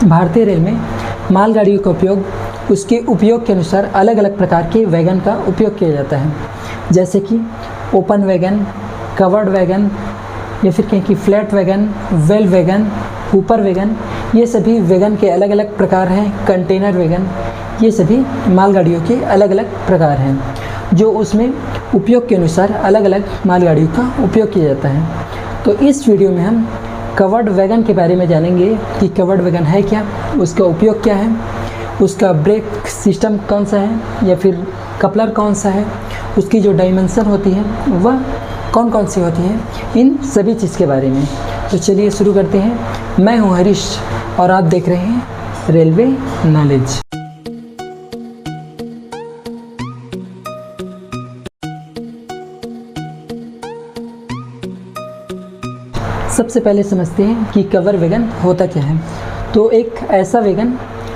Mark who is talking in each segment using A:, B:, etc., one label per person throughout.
A: भारतीय रेल में मालगाड़ियों का उपयोग उसके उपयोग के अनुसार अलग अलग प्रकार के वैगन का उपयोग किया जाता है, जैसे कि ओपन वैगन, कवर्ड वैगन या फिर कहें कि फ्लैट वैगन, वेल वैगन, ऊपर वैगन। ये सभी वैगन के अलग अलग प्रकार हैं। कंटेनर वैगन, ये सभी मालगाड़ियों के अलग अलग प्रकार हैं जो उसमें उपयोग के अनुसार अलग अलग मालगाड़ियों का उपयोग किया जाता है। तो इस वीडियो में हम कवर्ड वैगन के बारे में जानेंगे कि कवर्ड वैगन है क्या, उसका उपयोग क्या है, उसका ब्रेक सिस्टम कौन सा है या फिर कपलर कौन सा है, उसकी जो डायमेंशन होती है वह कौन कौन सी होती है, इन सभी चीज़ के बारे में। तो चलिए शुरू करते हैं। मैं हूं हरीश और आप देख रहे हैं रेलवे नॉलेज। सबसे पहले समझते हैं कि कवर वैगन होता क्या है। तो एक ऐसा वैगन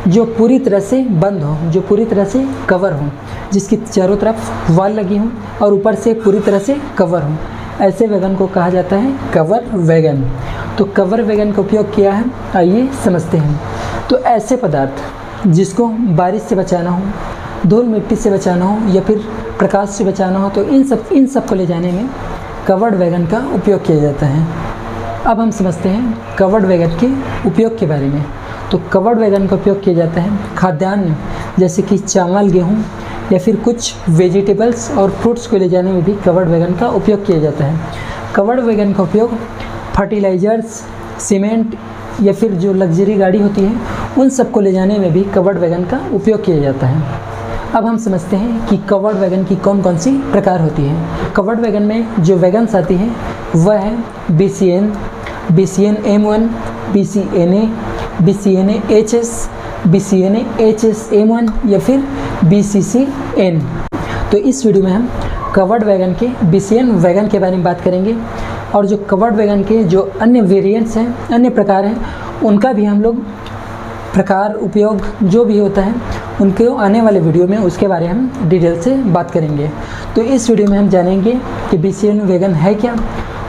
A: जो पूरी तरह से बंद हो, जो पूरी तरह से कवर हो, जिसकी चारों तरफ वॉल लगी हो और ऊपर से पूरी तरह से कवर हो, ऐसे वैगन को कहा जाता है कवर वैगन। तो कवर वैगन का उपयोग किया है, आइए समझते हैं। तो ऐसे पदार्थ जिसको बारिश से बचाना हो, धूल मिट्टी से बचाना हो या फिर प्रकाश से बचाना हो, तो इन सब को ले जाने में कवर्ड वैगन का उपयोग किया जाता है। अब हम समझते हैं कवर्ड वैगन के उपयोग के बारे में। तो कवर्ड वैगन का उपयोग किया जाता है खाद्यान्न जैसे कि चावल, गेहूँ या फिर कुछ वेजिटेबल्स और फ्रूट्स को ले जाने में भी कवर्ड वैगन का उपयोग किया जाता है। कवर्ड वैगन का उपयोग फर्टिलाइजर्स, सीमेंट या फिर जो लग्जरी गाड़ी होती है उन सब को ले जाने में भी कवर्ड वैगन का उपयोग किया जाता है। अब हम समझते हैं कि कवर्ड वैगन की कौन कौन सी प्रकार होती है। कवर्ड वैगन में जो वैगन्स आती हैं वह है BCN, BCN M1, BCNA, BCNA HS, BCNA HS M1 या फिर BCCN। तो इस वीडियो में हम कवर्ड वैगन के BCN वैगन के बारे में बात करेंगे और जो कवर्ड वैगन के जो अन्य वेरिएंट्स हैं, अन्य प्रकार हैं, उनका भी हम लोग प्रकार, उपयोग जो भी होता है उनके आने वाले वीडियो में उसके बारे में हम डिटेल से बात करेंगे। तो इस वीडियो में हम जानेंगे कि BCN वैगन है क्या,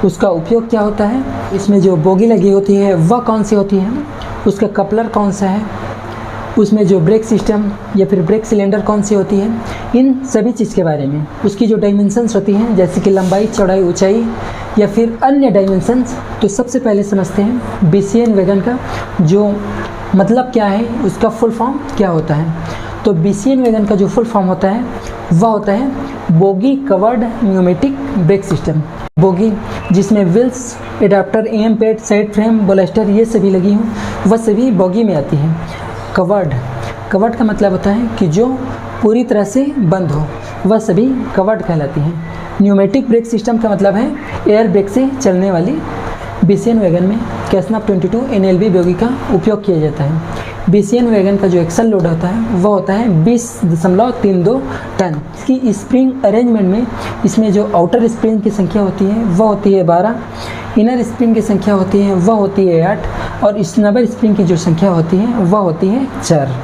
A: उसका उपयोग क्या होता है, इसमें जो बोगी लगी होती है वह कौन सी होती है, उसका कपलर कौन सा है, उसमें जो ब्रेक सिस्टम या फिर ब्रेक सिलेंडर कौन सी होती है, इन सभी चीज़ के बारे में, उसकी जो डायमेंशंस होती हैं जैसे कि लंबाई, चौड़ाई, ऊंचाई या फिर अन्य डायमेंशंस। तो सबसे पहले समझते हैं BCN वैगन का जो मतलब क्या है, उसका फुल फॉर्म क्या होता है। तो BCN वैगन का जो फुल फॉर्म होता है वह होता है bogie covered pneumatic brake system. Bogie जिसमें wheels, adapter, AM pad, side frame, bolster ये सभी लगी हों, वह सभी बोगी में आती है। कवर्ड का मतलब होता है कि जो पूरी तरह से बंद हो, वह सभी कवर्ड कहलाती हैं। न्यूमेटिक ब्रेक सिस्टम का मतलब है एयर ब्रेक से चलने वाली। BCN वैगन में कैसनप 22 NLB बोगी का उपयोग किया जाता है। BCN वैगन का जो एक्सल लोड होता है वह होता है 20.32 टन। इसकी स्प्रिंग अरेंजमेंट में इसमें जो आउटर स्प्रिंग की संख्या होती है वह होती है 12, इनर स्प्रिंग की संख्या होती है वह होती है 8 और स्नबर स्प्रिंग की जो संख्या होती है वह होती है 4।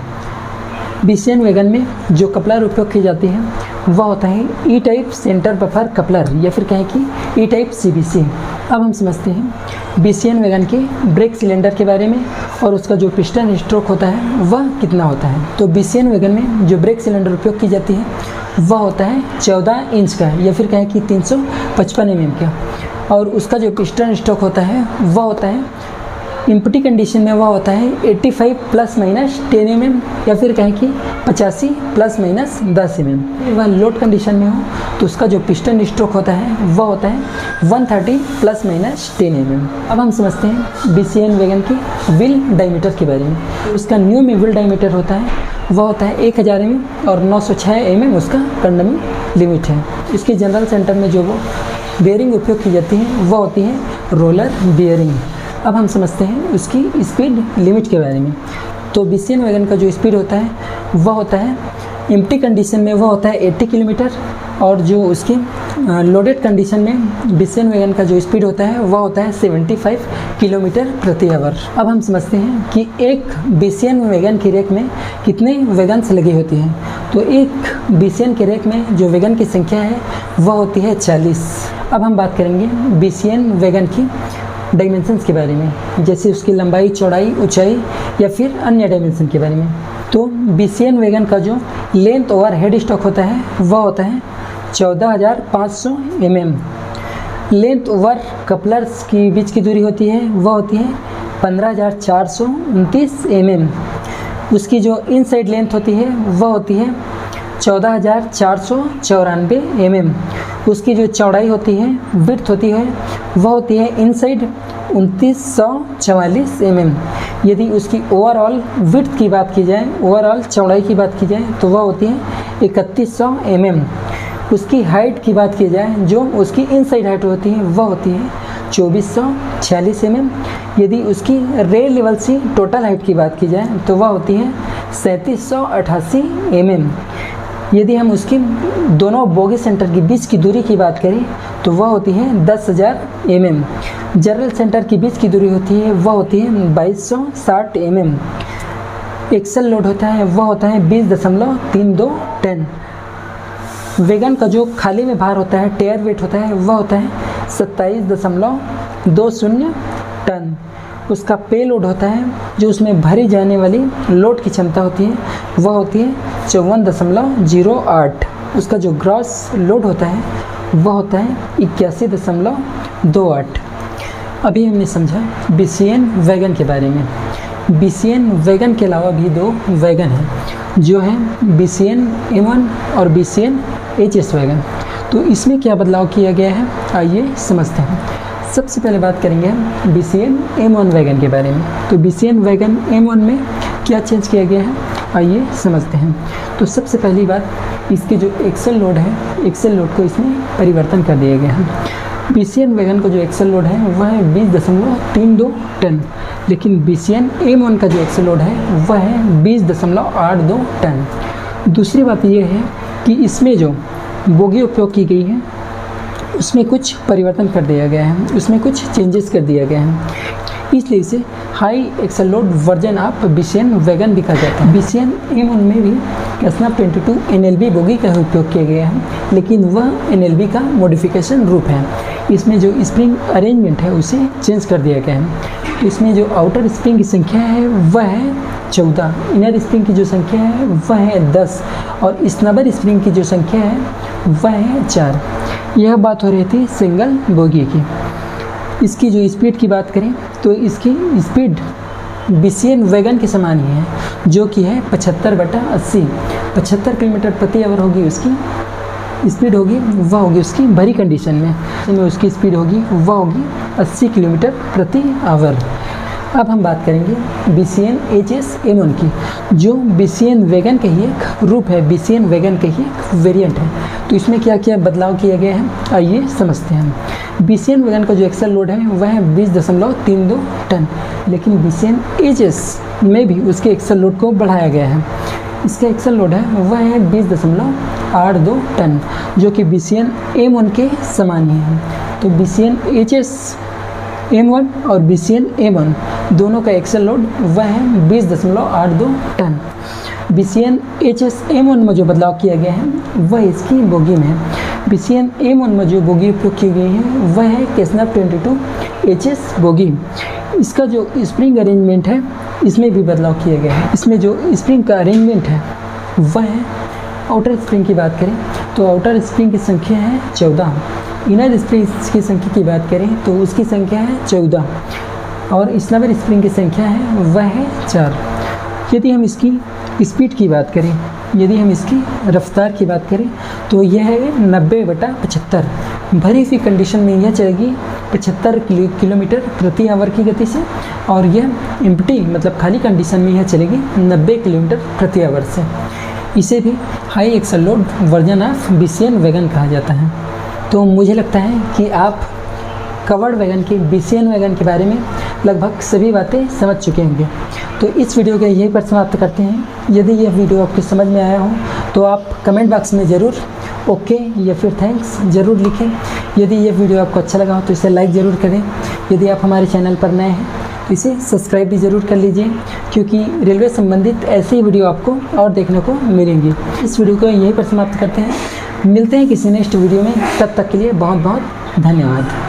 A: BCN वैगन में जो कपलर उपयोग की जाती है वह होता है E type centre buffer coupler या फिर कहें कि E टाइप CBC। अब हम समझते हैं BCN वैगन के ब्रेक सिलेंडर के बारे में और उसका जो पिस्टन स्ट्रोक होता है वह कितना होता है। तो BCN वैगन में जो ब्रेक सिलेंडर उपयोग की जाती है वह होता है 14 इंच का या फिर कहें कि 355 mm का, और उसका जो पिस्टन स्ट्रोक होता है वह होता है इम्पटी कंडीशन में वह होता है 85 ± 10 mm या फिर कहें कि 85 ± 10 mm। वह लोड कंडीशन में हो तो उसका जो पिस्टन स्ट्रोक होता है वह होता है 130 ± 10 mm। अब हम समझते हैं BCN वैगन की व्हील डायमीटर के बारे में। तो उसका न्यू में व्हील डायमीटर होता है वह होता है 1000 mm और 906 mm उसका कंडमिंग लिमिट है। इसके जनरल सेंटर में जो वो बेयरिंग उपयोग की जाती है वह होती है रोलर बेयरिंग। अब हम समझते हैं उसकी स्पीड लिमिट के बारे में। तो BCN वैगन का जो स्पीड होता है वह होता है एम्प्टी कंडीशन में वह होता है 80 किलोमीटर और जो उसकी लोडेड कंडीशन में BCN वैगन का जो स्पीड होता है वह होता है 75 किलोमीटर प्रति आवर। अब हम समझते हैं कि एक BCN वैगन की रेक में कितने वैगन्स लगी होती हैं। तो एक BCN के रेक में जो वैगन की संख्या है वह होती है 40। अब हम बात करेंगे BCN वैगन की डायमेंशंस के बारे में, जैसे उसकी लंबाई, चौड़ाई, ऊंचाई या फिर अन्य डायमेंशन के बारे में। तो BCN वैगन का जो लेंथ ओवर हेड स्टॉक होता है वह होता है 14,500 mm। लेंथ ओवर कपलर्स की बीच की दूरी होती है वह होती है 15,429 mm। उसकी जो इनसाइड लेंथ होती है वह होती है 14,494 mm। उसकी जो चौड़ाई होती है विड्थ होती है वह होती है इनसाइड 2,944 mm। यदि उसकी ओवरऑल विड्थ की बात की जाए, ओवरऑल चौड़ाई की बात की जाए तो वह होती है 3,100 mm। उसकी हाइट की बात की जाए, जो उसकी इनसाइड हाइट होती है वह होती है 2,446 mm। यदि उसकी रेयर लेवल से टोटल हाइट की बात की जाए तो वह होती है 3,788 mm। यदि हम उसकी दोनों बोगी सेंटर के बीच की दूरी की बात करें तो वह होती है 10,000 mm। जनरल सेंटर के बीच की दूरी होती है वह होती है 2,260 mm। एक्सल लोड होता है वह होता है 20.32 टन। वैगन का जो खाली में भार होता है, टेयर वेट होता है वह होता है 27.20 टन। उसका पे लोड होता है, जो उसमें भरी जाने वाली लोड की क्षमता होती है वह होती है 54.08। उसका जो ग्रॉस लोड होता है वह होता है 81.28। अभी हमने समझा BCN वैगन के बारे में। BCN वैगन के अलावा भी दो वैगन हैं जो हैं BCN M1 और BCN HS वैगन। तो इसमें क्या बदलाव किया गया है आइए समझते हैं। सबसे पहले बात करेंगे हम BCN M1 वैगन के बारे में। तो BCN वैगन M1 में क्या चेंज किया गया है आइए समझते हैं। तो सबसे पहली बात, इसके जो एक्सल लोड है, एक्सल लोड को इसमें परिवर्तन कर दिया गया है। BCN वैगन का जो एक्सल लोड है वह है 20.32 टन, लेकिन BCN M1 का जो एक्सल लोड है वह है 20.82 टन। दूसरी बात यह है कि इसमें जो बोगी उपयोग की गई है उसमें कुछ परिवर्तन कर दिया गया है, उसमें कुछ चेंजेस कर दिया गया है, इसलिए इसे high axle load version of BCN wagon भी कहा जाता है। BCN M1 में भी कैसना 22 NLB बोगी का उपयोग किया गया है, लेकिन वह NLB का मॉडिफिकेशन रूप है। इसमें जो स्प्रिंग अरेंजमेंट है उसे चेंज कर दिया गया है। तो इसमें जो आउटर स्प्रिंग की संख्या है वह है 14, इनर स्प्रिंग की जो संख्या है वह है 10 और स्नबर स्प्रिंग की जो संख्या है वह है 4। यह बात हो रही थी सिंगल बोगी की। इसकी जो स्पीड की बात करें तो इसकी स्पीड BCN वैगन के समान ही है, जो कि है 75/80। 75 किलोमीटर प्रति आवर होगी उसकी स्पीड होगी, वह होगी उसकी भरी कंडीशन में उसकी स्पीड होगी वह होगी 80 किलोमीटर प्रति आवर। अब हम बात करेंगे BCN HS M1 की, जो BCN वैगन का ही एक रूप है, BCN वैगन का ही एक वेरिएंट है। तो इसमें क्या क्या बदलाव किया गया है आइए समझते हैं। BCN वैगन का जो एक्सल लोड है वह है 20.32 टन, लेकिन BCN HS में भी उसके एक्सल लोड को बढ़ाया गया है। इसका एक्सल लोड है वह है 20.82 टन, जो कि BCN M1 के समान ही है। तो BCN HS M1 और BCN M1 दोनों का एक्सल लोड वह है 20.82 टन। BCN HS M1 में जो बदलाव किया गया है वह इसकी बोगी में है। BCN M1 में जो बोगी उपयोग की गई है वह है कैसना 22 HS बोगी। इसका जो स्प्रिंग अरेंजमेंट है इसमें भी बदलाव किया गया है। इसमें जो स्प्रिंग का अरेंजमेंट है वह है, आउटर स्प्रिंग की बात करें तो आउटर स्प्रिंग की संख्या है 14, इनर स्प्रिंग की संख्या की बात करें तो उसकी संख्या है 14 और स्नबर स्प्रिंग की संख्या है वह है 4। यदि हम इसकी स्पीड की बात करें, यदि हम इसकी रफ्तार की बात करें तो यह है 90/75। भरी हुई कंडीशन में यह चलेगी 75 किलोमीटर प्रति आवर की गति से, और यह एम्प्टी मतलब खाली कंडीशन में यह चलेगी 90 किलोमीटर प्रति आवर से। इसे भी high axle load version of BCN wagon कहा जाता है। तो मुझे लगता है कि आप कवर्ड वैगन के BCN वैगन के बारे में लगभग सभी बातें समझ चुके होंगे। तो इस वीडियो को यहीं पर समाप्त करते हैं। यदि यह वीडियो आपको समझ में आया हो तो आप कमेंट बॉक्स में ज़रूर ओके या फिर थैंक्स ज़रूर लिखें। यदि यह वीडियो आपको अच्छा लगा हो तो इसे लाइक ज़रूर करें। यदि आप हमारे चैनल पर नए हैं तो इसे सब्सक्राइब भी ज़रूर कर लीजिए, क्योंकि रेलवे संबंधित ऐसी वीडियो आपको और देखने को मिलेंगी। इस वीडियो को यहीं पर समाप्त करते हैं। मिलते हैं किसी नेक्स्ट वीडियो में, तब तक के लिए बहुत बहुत धन्यवाद।